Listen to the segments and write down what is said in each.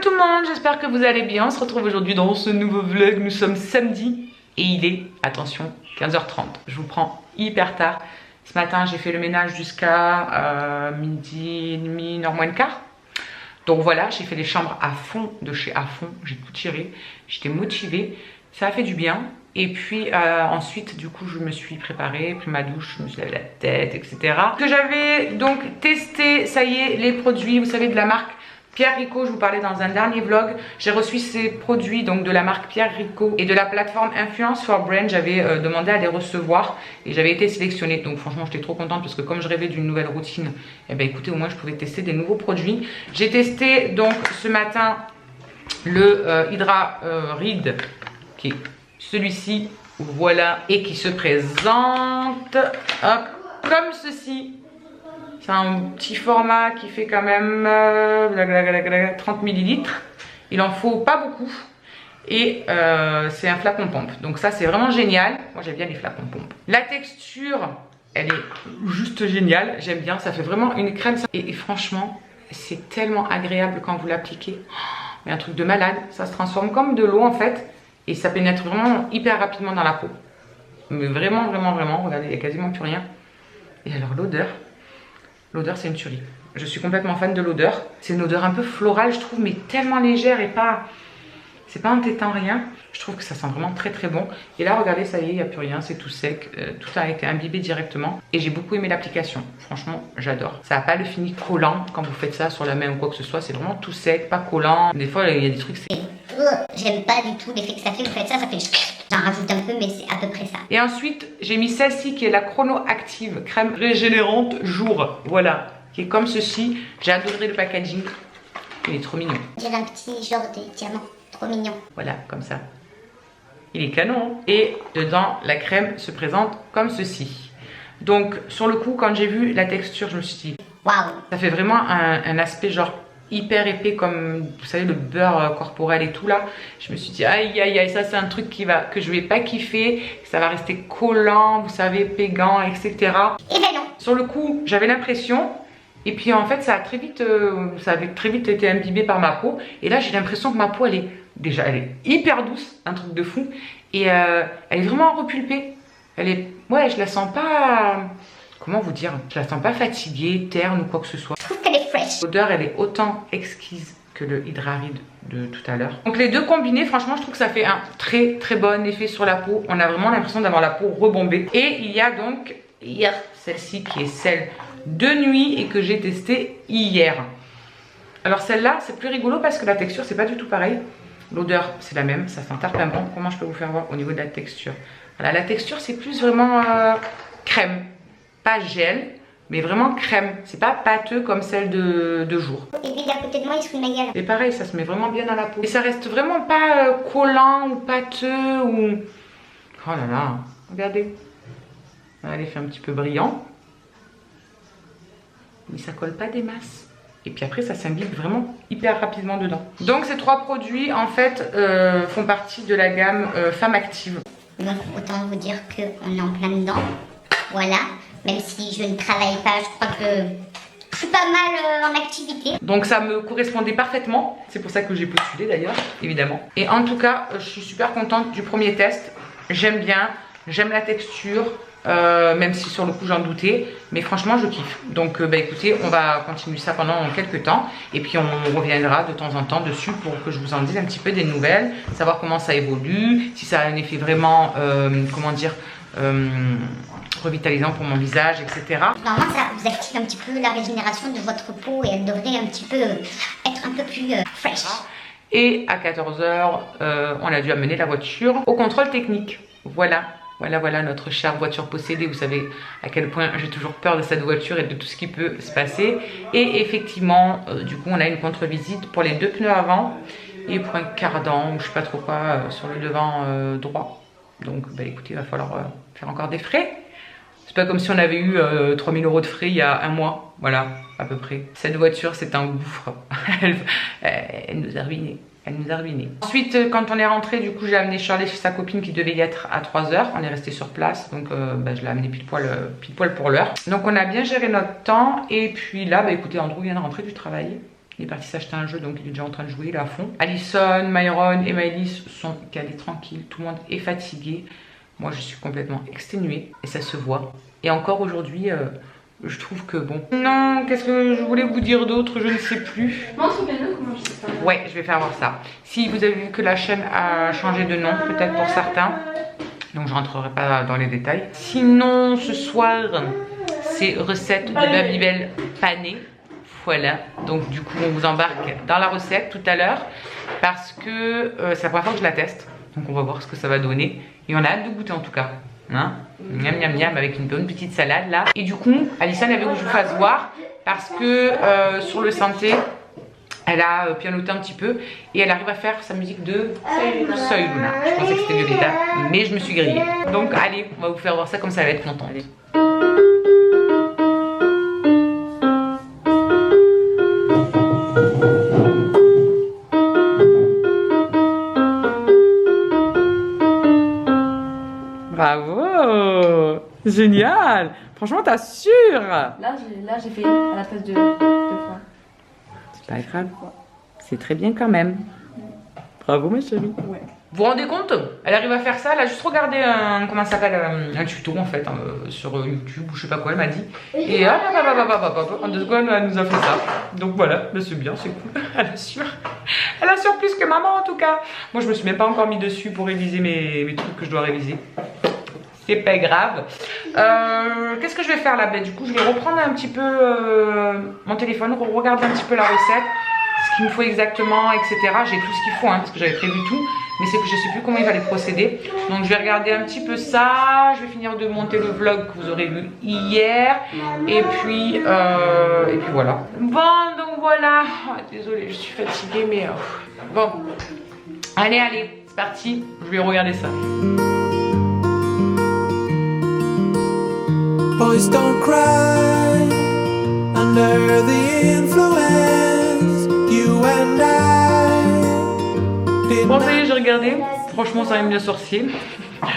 tout le monde, j'espère que vous allez bien. On se retrouve aujourd'hui dans ce nouveau vlog. Nous sommes samedi et il est, attention, 15h30. Je vous prends hyper tard. Ce matin, j'ai fait le ménage jusqu'à midi et demi, 1h moins le quart. Donc voilà, j'ai fait les chambres à fond de chez à fond. J'ai tout tiré, j'étais motivée. Ça a fait du bien. Et puis ensuite, du coup, je me suis préparée, pris ma douche, je me suis lavé la tête, etc. Que j'avais donc testé, ça y est, les produits, vous savez, de la marque Pierre Rico. Je vous parlais dans un dernier vlog. J'ai reçu ces produits donc de la marque Pierre Rico et de la plateforme Influence for Brand. J'avais demandé à les recevoir et j'avais été sélectionnée. Donc franchement, j'étais trop contente parce que comme je rêvais d'une nouvelle routine, eh ben écoutez, au moins je pouvais tester des nouveaux produits. J'ai testé donc ce matin le Hydra Reed qui est celui-ci, voilà, et qui se présente hop, comme ceci. C'est un petit format qui fait quand même 30 ml. Il en faut pas beaucoup. Et c'est un flacon pompe. Donc ça, c'est vraiment génial. Moi, j'aime bien les flacons pompe. La texture, elle est juste géniale. J'aime bien. Ça fait vraiment une crème. Et franchement, c'est tellement agréable quand vous l'appliquez. Mais un truc de malade. Ça se transforme comme de l'eau en fait. Et ça pénètre vraiment hyper rapidement dans la peau. Mais vraiment, vraiment, vraiment. Regardez, il n'y a quasiment plus rien. Et alors l'odeur. L'odeur, c'est une tuerie. Je suis complètement fan de l'odeur. C'est une odeur un peu florale, je trouve, mais tellement légère et pas... C'est pas entêtant, rien. Je trouve que ça sent vraiment très très bon. Et là, regardez, ça y est, il n'y a plus rien, c'est tout sec. Tout a été imbibé directement. Et j'ai beaucoup aimé l'application. Franchement, j'adore. Ça n'a pas le fini collant quand vous faites ça sur la main ou quoi que ce soit. C'est vraiment tout sec, pas collant. Des fois, il y a des trucs... J'aime pas du tout l'effet que ça fait. Vous faites ça, ça fait... J'en rajoute un peu, mais c'est à peu près ça. Et ensuite, j'ai mis celle-ci qui est la Chrono Active crème régénérante jour. Voilà, qui est comme ceci. J'ai adoré le packaging. Il est trop mignon. On dirait un petit genre de diamant. Trop mignon. Voilà, comme ça. Il est canon. Hein. Et dedans, la crème se présente comme ceci. Donc, sur le coup, quand j'ai vu la texture, je me suis dit... Waouh. Ça fait vraiment un aspect genre... hyper épais comme vous savez le beurre corporel et tout là. Je me suis dit aïe aïe aïe, ça c'est un truc que je vais pas kiffer, ça va rester collant, vous savez, pégant, etc. Et ben non. Sur le coup j'avais l'impression et puis en fait ça avait très vite été imbibé par ma peau et là j'ai l'impression que ma peau elle est hyper douce, un truc de fou et elle est vraiment repulpée. Elle est, ouais, je la sens pas, comment vous dire, je la sens pas fatiguée, terne ou quoi que ce soit. Je trouve qu'elle est fraîche. L'odeur, elle est autant exquise que le Hydra Reed de tout à l'heure. Donc les deux combinés, franchement, je trouve que ça fait un très très bon effet sur la peau. On a vraiment l'impression d'avoir la peau rebombée. Et il y a donc hier celle-ci qui est celle de nuit et que j'ai testée hier. Alors celle-là, c'est plus rigolo parce que la texture, c'est pas du tout pareil. L'odeur, c'est la même, ça sent tarpin-bon. Comment je peux vous faire voir au niveau de la texture? Voilà, la texture, c'est plus vraiment crème, pas gel. Mais vraiment crème, c'est pas pâteux comme celle de jour. Et lui d'à côté de moi il se fout de ma gueule. Et pareil, ça se met vraiment bien dans la peau. Et ça reste vraiment pas collant ou pâteux ou... Oh là là, regardez. Elle est fait un petit peu brillant. Mais ça colle pas des masses. Et puis après ça s'imbibe vraiment hyper rapidement dedans. Donc ces trois produits en fait font partie de la gamme Femme Active. Donc autant vous dire qu'on est en plein dedans. Voilà. Même si je ne travaille pas, je crois que je suis pas mal en activité. Donc ça me correspondait parfaitement. C'est pour ça que j'ai postulé d'ailleurs, évidemment. Et en tout cas, je suis super contente du premier test. J'aime bien, j'aime la texture. Même si sur le coup j'en doutais. Mais franchement, je kiffe. Donc bah écoutez, on va continuer ça pendant quelques temps. Et puis on reviendra de temps en temps dessus pour que je vous en dise un petit peu des nouvelles. Savoir comment ça évolue. Si ça a un effet vraiment, comment dire... revitalisant pour mon visage, etc. Normalement, ça vous active un petit peu la régénération de votre peau et elle devrait un petit peu être un peu plus fraîche. Et à 14h, on a dû amener la voiture au contrôle technique. Voilà. Voilà notre chère voiture possédée. Vous savez à quel point j'ai toujours peur de cette voiture et de tout ce qui peut se passer. Et effectivement, du coup, on a une contre-visite pour les deux pneus avant et pour un cardan ou je sais pas trop quoi sur le devant droit. Donc, bah écoutez, il va falloir faire encore des frais. C'est pas comme si on avait eu 3000 € de frais il y a un mois. Voilà, à peu près. Cette voiture, c'est un gouffre. Elle nous a ruinés. Elle nous a ruinés. Ensuite, quand on est rentré, du coup, j'ai amené Charlie chez sa copine qui devait y être à 3h. On est resté sur place, donc je l'ai amené pile poil pour l'heure. Donc on a bien géré notre temps. Et puis là, bah écoutez, Andrew vient de rentrer du travail. Il est parti s'acheter un jeu, donc il est déjà en train de jouer, il est à fond. Alison, Myron et Maëlys sont calés tranquilles. Tout le monde est fatigué. Moi, je suis complètement exténuée et ça se voit. Et encore aujourd'hui, je trouve que bon. Non, qu'est-ce que je voulais vous dire d'autre? Je ne sais plus. Montre-nous comment je sais pas. Ouais, je vais faire voir ça. Si vous avez vu que la chaîne a changé de nom, peut-être pour certains. Donc, je rentrerai pas dans les détails. Sinon, ce soir, c'est recette de Babybel panée. Voilà, donc du coup on vous embarque dans la recette tout à l'heure parce que c'est la première fois que je la teste. Donc on va voir ce que ça va donner. Et on a hâte de goûter en tout cas. Hein, miam miam miam avec une bonne petite salade là. Et du coup, Alison avait voulu que je vous fasse voir parce que sur le synthé, elle a pianoté un petit peu et elle arrive à faire sa musique de Soy Luna. Je pensais que c'était Violetta, mais je me suis grillée. Donc allez, on va vous faire voir ça comme ça, elle va être contente. Allez. Bravo! Génial! Franchement, t'assures! Là, j'ai fait à la place de 2 fois. C'est pas grave. C'est très bien quand même. Bravo, ma chérie. Ouais. Vous vous rendez compte? Elle arrive à faire ça. Elle a juste regardé comment ça s'appelle, un tuto en fait, sur YouTube ou je sais pas quoi, elle m'a dit. Et hop, en 2 secondes, elle nous a fait ça. Donc voilà, c'est bien, c'est cool. Elle assure. Elle assure plus que maman en tout cas. Moi, je me suis même pas encore mis dessus pour réviser mes trucs que je dois réviser. C'est pas grave. Qu'est-ce que je vais faire là? Du coup, je vais reprendre un petit peu mon téléphone, regarder un petit peu la recette, ce qu'il me faut exactement, etc. J'ai tout ce qu'il faut, hein, parce que j'avais prévu tout. Mais c'est que je sais plus comment il fallait procéder. Donc je vais regarder un petit peu ça. Je vais finir de monter le vlog que vous aurez vu hier. Et puis voilà. Bon, donc voilà. Oh, désolée, je suis fatiguée, mais bon. Allez, c'est parti. Je vais regarder ça. Boys don't cry under the influence. You and Bon, ça y est, j'ai regardé. Franchement, ça aime bien sorcier.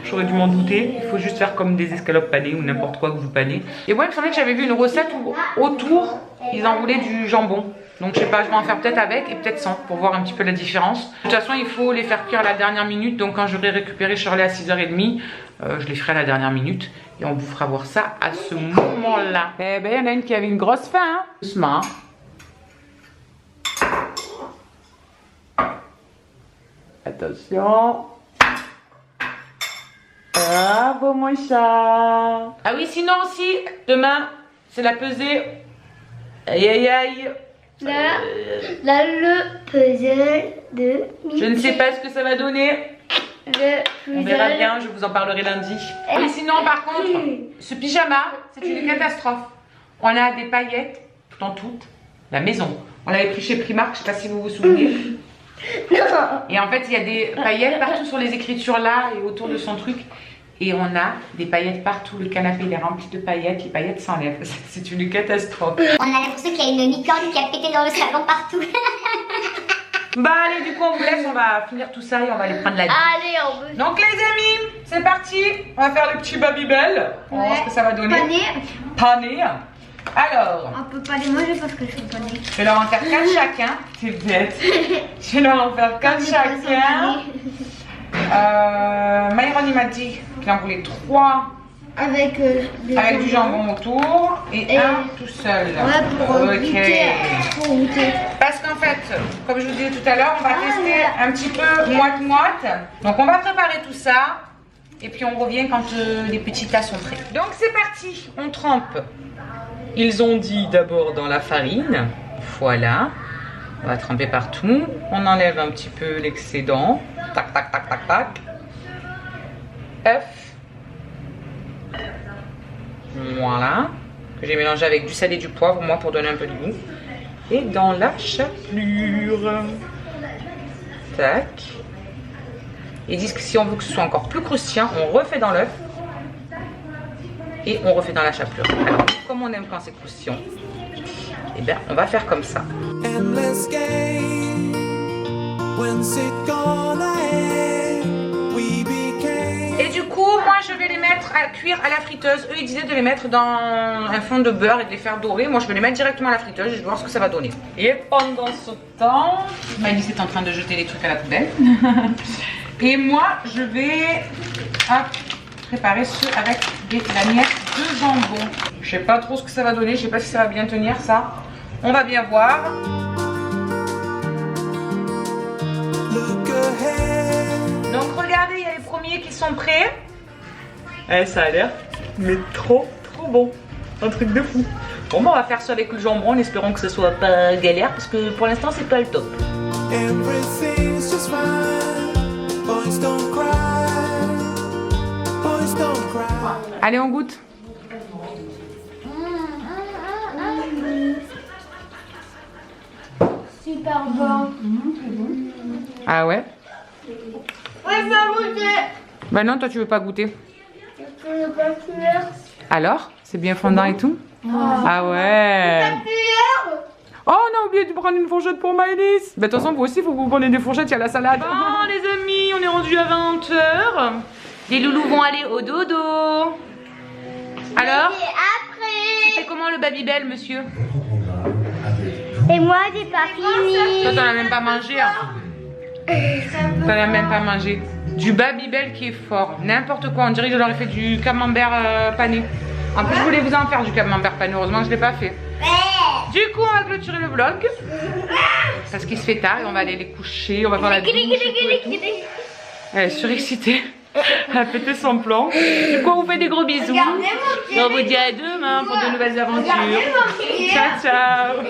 J'aurais dû m'en douter. Il faut juste faire comme des escalopes panées ou n'importe quoi que vous panez. Et moi, il me semblait que j'avais vu une recette où autour, ils en voulaient du jambon. Donc, je sais pas, je vais en faire peut-être avec et peut-être sans pour voir un petit peu la différence. De toute façon, il faut les faire cuire à la dernière minute. Donc, quand j'aurai récupéré Shirley à 6h30, je les ferai à la dernière minute. Et on vous fera voir ça à ce moment-là. Eh ben, il y en a une qui avait une grosse faim. Hein. Doucement. Attention. Bravo mon chat. Ah oui, sinon aussi, demain, c'est la pesée. Aïe aïe aïe. Là, le puzzle de Mickey. Je ne sais pas ce que ça va donner. On verra bien, je vous en parlerai lundi. Et sinon, par contre, ce pyjama, c'est une catastrophe. On a des paillettes tout en toute la maison. On l'avait pris chez Primark, je ne sais pas si vous vous souvenez. Et en fait, il y a des paillettes partout sur les écritures là et autour de son truc. Et on a des paillettes partout. Le canapé il est rempli de paillettes. Les paillettes s'enlèvent. C'est une catastrophe. On a l'impression qu'il y a une licorne qui a pété dans le salon partout. Bah allez, du coup on vous laisse. On va finir tout ça et on va aller prendre la vie. Allez, on veut. Donc les amis, c'est parti. On va faire le petit Babybel. On va voir ce que ça va donner. Pané. Alors, on peut pas les manger parce que je suis pané. Je vais leur en faire 4 chacun. C'est bête. Je vais leur en faire 4 chacun. Myron il m'a dit qu'il en voulait 3 avec du jambon autour et un tout seul. Ouais, pour goûter. Parce qu'en fait, comme je vous disais tout à l'heure, on va tester un petit peu moite-moite. Donc on va préparer tout ça et puis on revient quand les petits tas sont prêts. Donc c'est parti, on trempe. Ils ont dit d'abord dans la farine. Voilà. On va tremper partout. On enlève un petit peu l'excédent. Tac, tac, tac, tac, tac. Œuf. Voilà. Que j'ai mélangé avec du sel et du poivre, moi, pour donner un peu de goût. Et dans la chapelure. Tac. Ils disent que si on veut que ce soit encore plus croustillant, on refait dans l'œuf. Et on refait dans la chapelure. Alors, comme on aime quand c'est croustillant, eh bien, on va faire comme ça. Et du coup, moi je je vais les mettre à cuire à la friteuse. Eux, ils disaient de les mettre dans un fond de beurre et de les faire dorer. Moi, je vais les mettre directement à la friteuse et je vais voir ce que ça va donner. Et pendant ce temps, Maëlys est en train de jeter les trucs à la poubelle. Et moi, je vais préparer ceux avec des lagnettes de jambon. Je sais pas trop ce que ça va donner. Je sais pas si ça va bien tenir ça. On va bien voir. Donc regardez, il y a les premiers qui sont prêts. Ça a l'air mais trop bon. Un truc de fou. Bon, on va faire ça avec le jambon en espérant que ce soit pas galère parce que pour l'instant c'est pas le top. Allez, on goûte. Super bon. Ah ouais? Ouais, je veux goûter. Bah non, toi tu veux pas goûter. Je veux pas cuire. Alors? C'est bien fondant et tout? Ah ouais. Oh, on a oublié de prendre une fourchette pour Maëlys. Bah de toute façon, vous aussi, il faut que vous preniez des fourchettes, il y a la salade. Bon les amis, on est rendu à 20h. Les loulous vont aller au dodo. Alors? C'était comment le Babybel, monsieur? Et moi, j'ai pas fini. Toi, t'en as même pas mangé. Hein. T'en as même pas mangé. Du Babybel qui est fort. N'importe quoi. On dirait que je leur ai fait du camembert pané. En plus, je voulais vous en faire du camembert pané. Heureusement que je l'ai pas fait. Du coup, on va clôturer le vlog. Parce qu'il se fait tard et on va aller les coucher. On va faire la douche et tout. Elle est surexcitée. Elle a pété son plan. Du coup, on vous fait des gros bisous. Et on vous dit à demain pour de nouvelles aventures. Ciao, ciao.